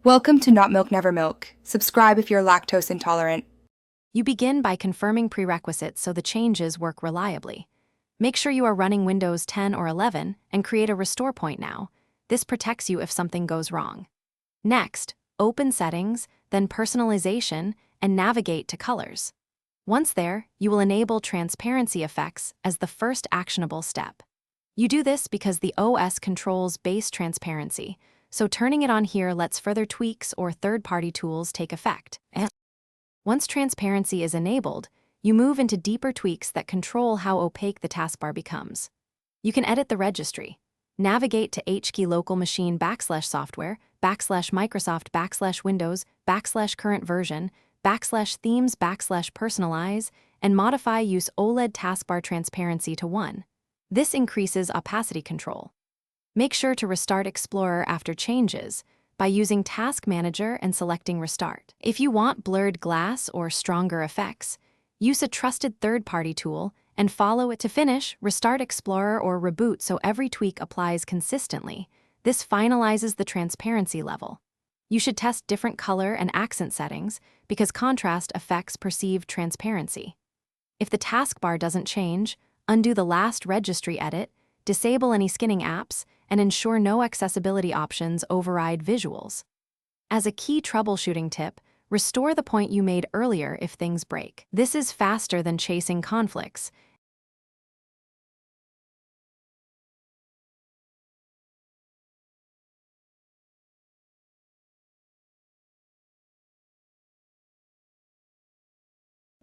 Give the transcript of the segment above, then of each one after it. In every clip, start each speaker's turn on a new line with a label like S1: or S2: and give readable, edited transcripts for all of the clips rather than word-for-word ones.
S1: Welcome to Not Milk Never Milk. Subscribe if you're lactose intolerant.
S2: You begin by confirming prerequisites so the changes work reliably. Make sure you are running Windows 10 or 11 and create a restore point now. This protects you if something goes wrong. Next, open Settings, then Personalization, and navigate to Colors. Once there, you will enable transparency effects as the first actionable step. You do this because the OS controls base transparency, so turning it on here lets further tweaks or third-party tools take effect. Once transparency is enabled, you move into deeper tweaks that control how opaque the taskbar becomes. You can edit the registry. Navigate to HKey local machine /software, /Microsoft /Windows, /current version, /themes /personalize, and modify use OLED taskbar transparency to 1. This increases opacity control. Make sure to restart Explorer after changes by using Task Manager and selecting Restart. If you want blurred glass or stronger effects, use a trusted third-party tool and follow it to finish. Restart Explorer or reboot so every tweak applies consistently. This finalizes the transparency level. You should test different color and accent settings because contrast affects perceived transparency. If the taskbar doesn't change, undo the last registry edit, disable any skinning apps, and ensure no accessibility options override visuals. As a key troubleshooting tip, restore the point you made earlier if things break. This is faster than chasing conflicts.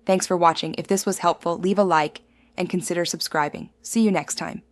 S1: Thanks for watching. If this was helpful, leave a like and consider subscribing. See you next time.